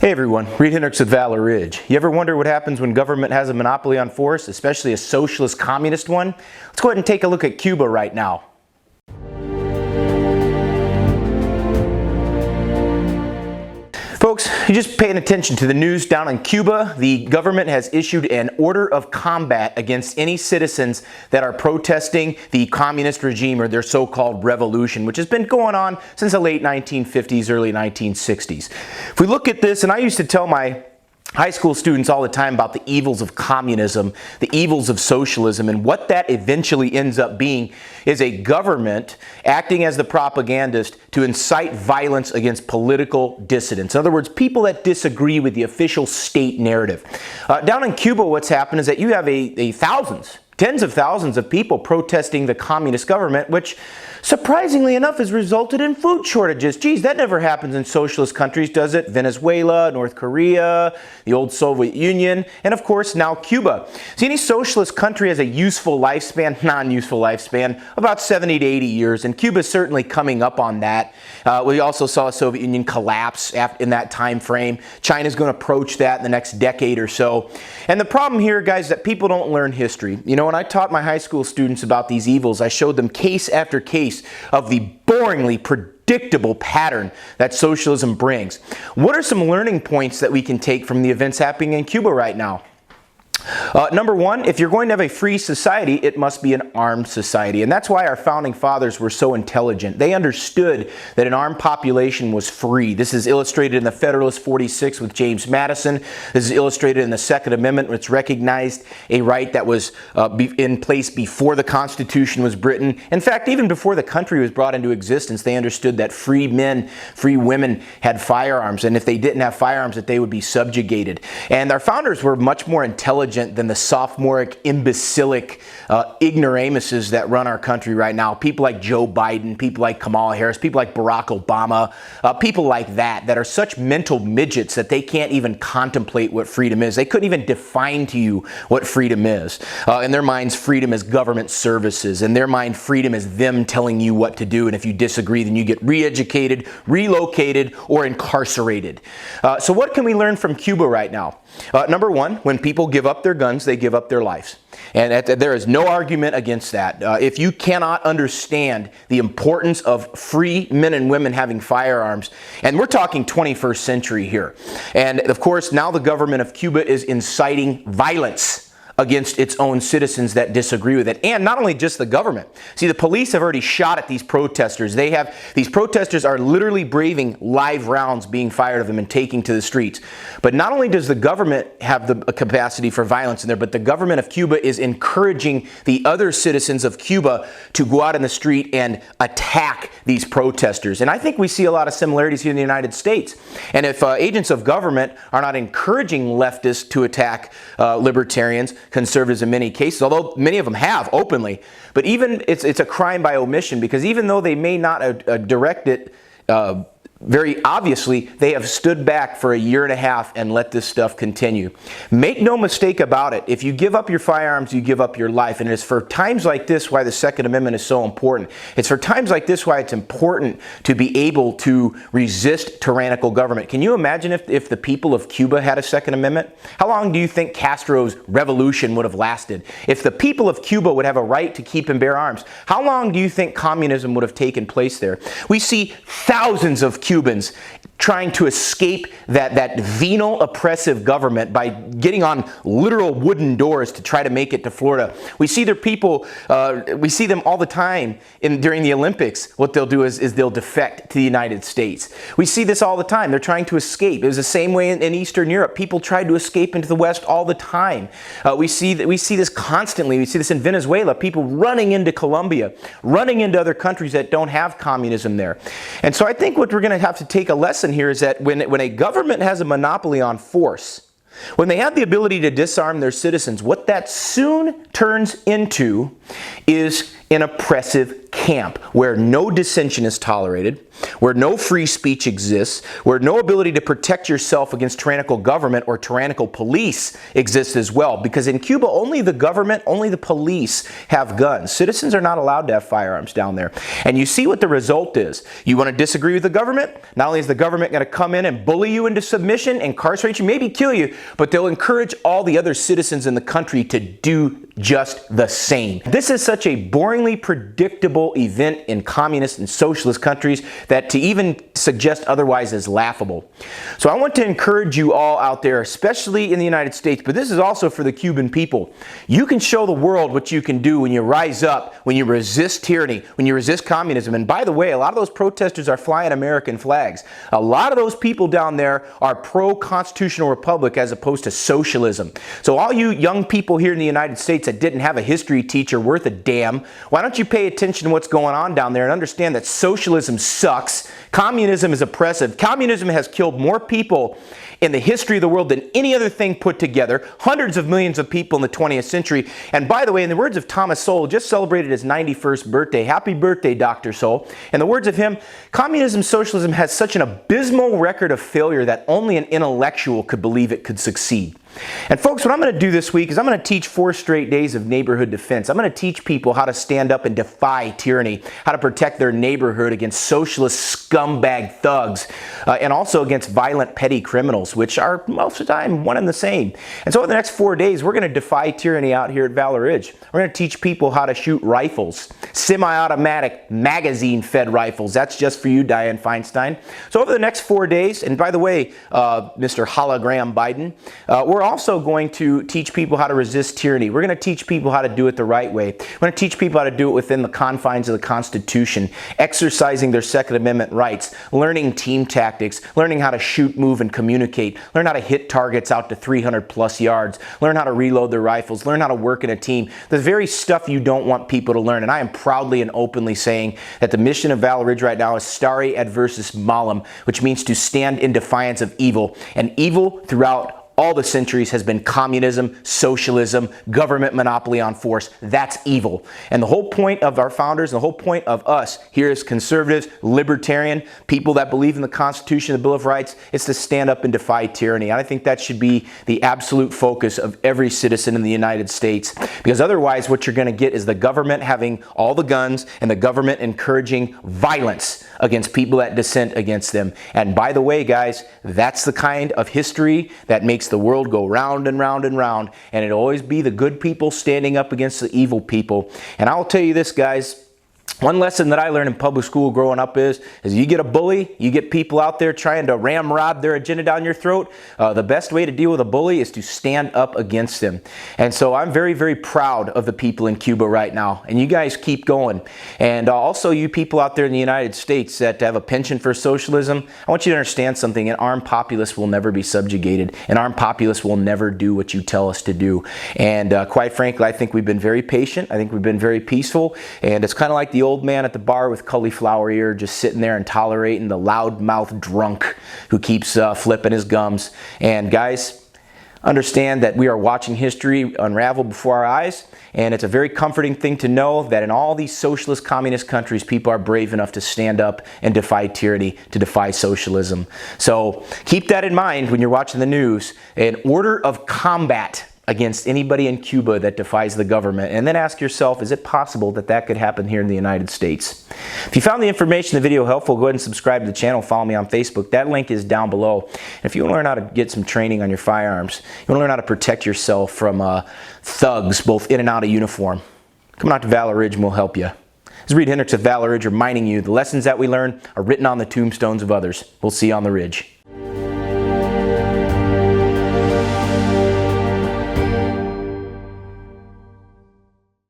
Hey everyone, Reid Henrichs with Valor. You ever wonder what happens when government has a monopoly on force, especially a socialist communist one? Let's go ahead and take a look at Cuba right now. Folks, you're just paying attention to the news down in Cuba. The government has issued an order of combat against any citizens that are protesting the communist regime or their so-called revolution, which has been going on since the late 1950s, early 1960s. If we look at this, and I used to tell my high school students all the time about the evils of communism, the evils of socialism, and what that eventually ends up being is a government acting as the propagandist to incite violence against political dissidents. In other words, people that disagree with the official state narrative. Down in Cuba, what's happened is that you have tens of thousands of people protesting the communist government, which surprisingly enough has resulted in food shortages. Geez, that never happens in socialist countries, does it? Venezuela, North Korea, the old Soviet Union, and of course now Cuba. See, any socialist country has a useful lifespan, non-useful lifespan, about 70 to 80 years, and Cuba is certainly coming up on that. We also saw the Soviet Union collapse in that time frame. China's going to approach that in the next decade or so. And the problem here, guys, is that people don't learn history. You know, when I taught my high school students about these evils, I showed them case after case of the boringly predictable pattern that socialism brings. What are some learning points that we can take from the events happening in Cuba right now? Number one, if you're going to have a free society, it must be an armed society. And that's why our founding fathers were so intelligent. They understood that an armed population was free. This is illustrated in the Federalist 46 with James Madison. This is illustrated in the Second Amendment, which recognized a right that was in place before the Constitution was written. In fact, even before the country was brought into existence, they understood that free men, free women had firearms. And if they didn't have firearms, that they would be subjugated. And our founders were much more intelligent than the sophomoric, imbecilic ignoramuses that run our country right now. People like Joe Biden, people like Kamala Harris, people like Barack Obama, people like that are such mental midgets that they can't even contemplate what freedom is. They couldn't even define to you what freedom is. In their minds, freedom is government services. In their mind, freedom is them telling you what to do. And if you disagree, then you get re-educated, relocated, or incarcerated. So what can we learn from Cuba right now? Number one, when people give up their guns, they give up their lives. And there is no argument against that. If you cannot understand the importance of free men and women having firearms, and we're talking 21st century here, and of course now the government of Cuba is inciting violence against its own citizens that disagree with it. And not only just the government. See, the police have already shot at these protesters. These protesters are literally braving live rounds being fired of them and taking to the streets. But not only does the government have the capacity for violence in there, but the government of Cuba is encouraging the other citizens of Cuba to go out in the street and attack these protesters. And I think we see a lot of similarities here in the United States. And if agents of government are not encouraging leftists to attack libertarians, conservatives in many cases, although many of them have openly, but even it's a crime by omission, because even though they may not direct it very obviously, they have stood back for a year and a half and let this stuff continue. Make no mistake about it. If you give up your firearms, you give up your life. And it's for times like this why the Second Amendment is so important. It's for times like this why it's important to be able to resist tyrannical government. Can you imagine if the people of Cuba had a Second Amendment? How long do you think Castro's revolution would have lasted? If the people of Cuba would have a right to keep and bear arms, how long do you think communism would have taken place there? We see thousands of Cubans trying to escape that venal oppressive government by getting on literal wooden doors to try to make it to Florida. We see their people, we see them all the time during the Olympics. What they'll do is they'll defect to the United States. We see this all the time. They're trying to escape. It was the same way in Eastern Europe. People tried to escape into the West all the time. We see this constantly. We see this in Venezuela. People running into Colombia, running into other countries that don't have communism there. And so I think what we're going to have to take a lesson here is that when a government has a monopoly on force, when they have the ability to disarm their citizens, what that soon turns into is an oppressive camp where no dissension is tolerated, where no free speech exists, where no ability to protect yourself against tyrannical government or tyrannical police exists as well. Because in Cuba, only the government, only the police have guns. Citizens are not allowed to have firearms down there. And you see what the result is. You want to disagree with the government? Not only is the government going to come in and bully you into submission, incarcerate you, maybe kill you, but they'll encourage all the other citizens in the country to do just the same. This is such a boringly predictable event in communist and socialist countries that to even suggest otherwise is laughable. So I want to encourage you all out there, especially in the United States, but this is also for the Cuban people. You can show the world what you can do when you rise up, when you resist tyranny, when you resist communism. And by the way, a lot of those protesters are flying American flags. A lot of those people down there are pro-constitutional republic as opposed to socialism. So all you young people here in the United States that didn't have a history teacher worth a damn, why don't you pay attention to what's going on down there and understand that socialism sucks, communism is oppressive, communism has killed more people in the history of the world than any other thing put together, hundreds of millions of people in the 20th century. And by the way, in the words of Thomas Sowell, just celebrated his 91st birthday. Happy birthday, Dr. Sowell. In the words of him, communism, socialism has such an abysmal record of failure that only an intellectual could believe it could succeed. And folks, what I'm going to do this week is I'm going to teach 4 straight days of neighborhood defense. I'm going to teach people how to stand up and defy tyranny, how to protect their neighborhood against socialist scumbag thugs, and also against violent petty criminals, which are most of the time one and the same. And so over the next 4 days, we're going to defy tyranny out here at Valor Ridge. We're going to teach people how to shoot rifles, semi-automatic, magazine-fed rifles. That's just for you, Dianne Feinstein. So over the next 4 days, and by the way, Mr. Hologram Biden, we're also going to teach people how to resist tyranny. We're going to teach people how to do it the right way. We're going to teach people how to do it within the confines of the Constitution, exercising their Second Amendment rights, learning team tactics, learning how to shoot, move, and communicate, learn how to hit targets out to 300 plus yards, learn how to reload their rifles, learn how to work in a team. The very stuff you don't want people to learn. And I am proudly and openly saying that the mission of Valor Ridge right now is stare adversus malum, which means to stand in defiance of evil. And evil throughout all the centuries has been communism, socialism, government monopoly on force. That's evil. And the whole point of our founders, and the whole point of us here as conservatives, libertarian, people that believe in the Constitution, the Bill of Rights, is to stand up and defy tyranny. And I think that should be the absolute focus of every citizen in the United States. Because otherwise what you're going to get is the government having all the guns and the government encouraging violence against people that dissent against them. And by the way, guys, that's the kind of history that makes the world go round and round and round, and it'll always be the good people standing up against the evil people. And I'll tell you this, guys, one lesson that I learned in public school growing up is you get a bully, you get people out there trying to ramrod their agenda down your throat, the best way to deal with a bully is to stand up against them. And so I'm very, very proud of the people in Cuba right now. And you guys keep going. And also you people out there in the United States that have a penchant for socialism, I want you to understand something. An armed populace will never be subjugated. An armed populace will never do what you tell us to do. And quite frankly, I think we've been very patient. I think we've been very peaceful. And it's kind of like the old man at the bar with cauliflower ear just sitting there and tolerating the loudmouth drunk who keeps flipping his gums. And guys, understand that we are watching history unravel before our eyes, and it's a very comforting thing to know that in all these socialist communist countries, people are brave enough to stand up and defy tyranny, to defy socialism. So keep that in mind when you're watching the news. An order of combat against anybody in Cuba that defies the government. And then ask yourself, is it possible that that could happen here in the United States? If you found the information in the video helpful, go ahead and subscribe to the channel. Follow me on Facebook. That link is down below. And if you want to learn how to get some training on your firearms, you want to learn how to protect yourself from thugs, both in and out of uniform, come out to Valor Ridge and we'll help you. This is Reid Henrichs of Valor Ridge reminding you the lessons that we learn are written on the tombstones of others. We'll see you on the ridge.